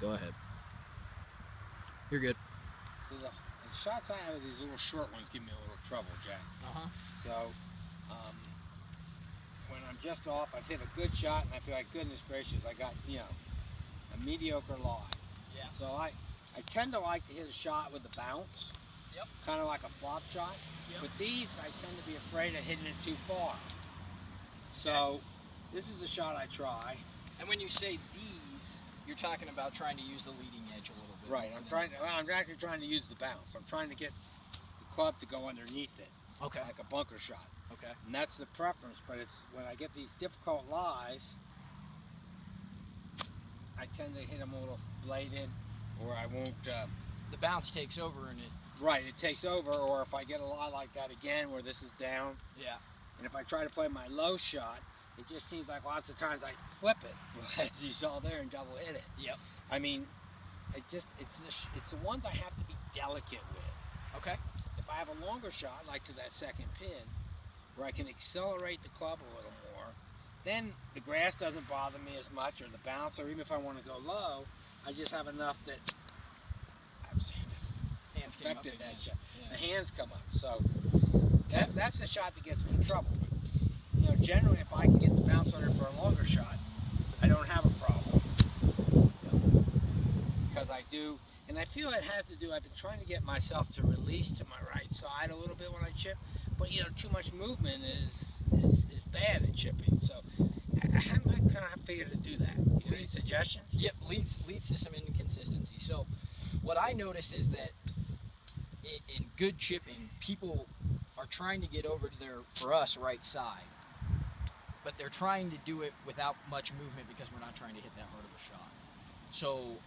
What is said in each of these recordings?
Go ahead. You're good. So the shots I have with these little short ones give me a little trouble, Jack. So when I'm just off, I've hit a good shot, and I feel like, goodness gracious, I got, a mediocre lie. Yeah. So I tend to like to hit a shot with the bounce. Yep. Kind of like a flop shot. Yep. With these, I tend to be afraid of hitting it too far. So this is the shot I try. And when you say these, you're talking about trying to use the leading edge a little bit. Right. I'm actually trying to use the bounce. I'm trying to get the club to go underneath it. Okay. Like a bunker shot. Okay. And that's the preference, but it's when I get these difficult lies, I tend to hit them a little bladed, or I won't. The bounce takes over and it. Right, it takes over, or if I get a lie like that again, where this is down. Yeah. And if I try to play my low shot, it just seems like lots of times I flip it, as you saw there, and double hit it. Yep. I mean, it's the ones I have to be delicate with. Okay. If I have a longer shot, like to that second pin, where I can accelerate the club a little more, then the grass doesn't bother me as much, or the bounce, or even if I want to go low, I just have enough that I've Hands came up affected again. that shot. Yeah. The hands come up, so that's the shot that gets me in trouble. Generally, if I can get the bounce on it for a longer shot, I don't have a problem. Because I do, and I feel it has to do, I've been trying to get myself to release to my right side a little bit when I chip, but too much movement is bad at chipping, so how am I going to figure to do that? Any suggestions? Yep, leads to some inconsistency. So what I notice is that in good chipping, people are trying to get over to their, for us, right side, but they're trying to do it without much movement because we're not trying to hit that hard of a shot. So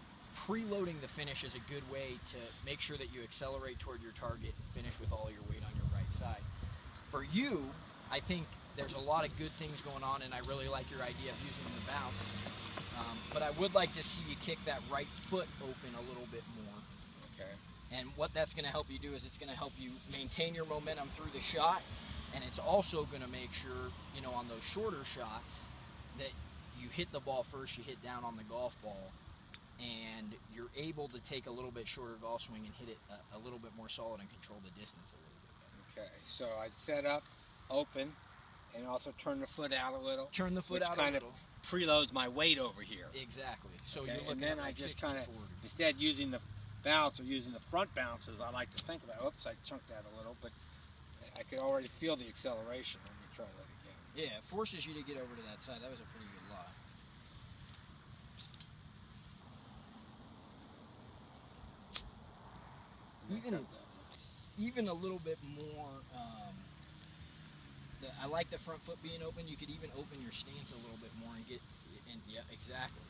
preloading the finish is a good way to make sure that you accelerate toward your target and finish with all your weight on your right side. For you, I think there's a lot of good things going on, and I really like your idea of using the bounce. But I would like to see you kick that right foot open a little bit more. Okay. And what that's going to help you do is it's going to help you maintain your momentum through the shot, and it's also going to make sure, on those shorter shots, that you hit the ball first, you hit down on the golf ball, and you're able to take a little bit shorter golf swing and hit it a little bit more solid and control the distance a little bit better. Okay, so I'd set up, open, and also turn the foot out a little. Turn the foot out a little. Preloads my weight over here. Exactly. So Okay, you're looking and then at I like just 60, 40. instead using the bounce or using the front bounces, I like to think about, oops, I chunked that a little, but I could already feel the acceleration. Let me try that again. Yeah, it forces you to get over to that side. That was a pretty good lie. Even a little bit more, I like the front foot being open. You could even open your stance a little bit more and get, yeah, exactly.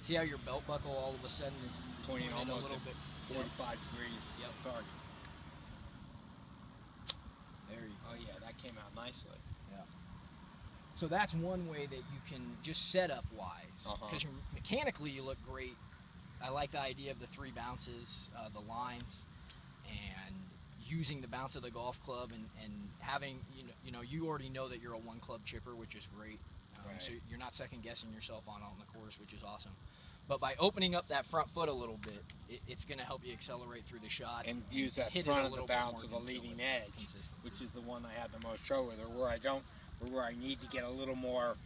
See how your belt buckle all of a sudden is Pointing almost a little bit 45 degrees. Yep. Target. There you go. Oh yeah, that came out nicely. Yeah. So that's one way that you can just set up wise, because mechanically you look great. I like the idea of the 3 bounces, the lines, and using the bounce of the golf club, and having, you already know that you're a 1 club chipper, which is great. Right. So you're not second guessing yourself on the course, which is awesome. But by opening up that front foot a little bit, it's going to help you accelerate through the shot and use that hit front it a of the little bounce bit of more the leading edge, which is the one I have the most trouble with, or where I don't, or where I need to get a little more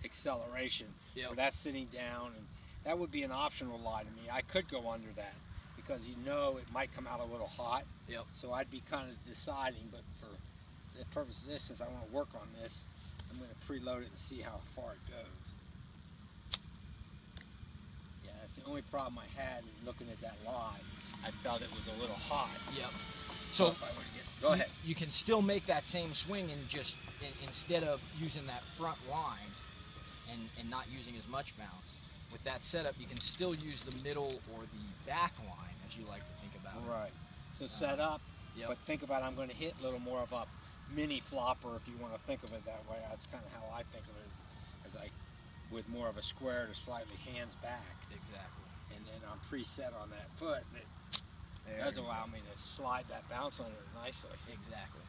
acceleration. Yep. Where that's sitting down, and that would be an optional lie to me. I could go under that because it might come out a little hot. Yep. So I'd be kind of deciding, but for the purpose of this, since I want to work on this, I'm going to preload it and see how far it goes. Yeah, that's the only problem I had in looking at that lie. I felt it was a little hot. Yep. So if I were to go ahead. You can still make that same swing, and just instead of using that front line and not using as much bounce, with that setup, you can still use the middle or the back line, as you like to think about it. Right. So set up, Yep. but think about I'm going to hit a little more of a mini flopper, if you want to think of it that way. That's kind of how I think of it, as with more of a square to slightly hands back. Exactly. And then I'm preset on that foot, and it does allow me to slide that bounce under it nicely. Exactly.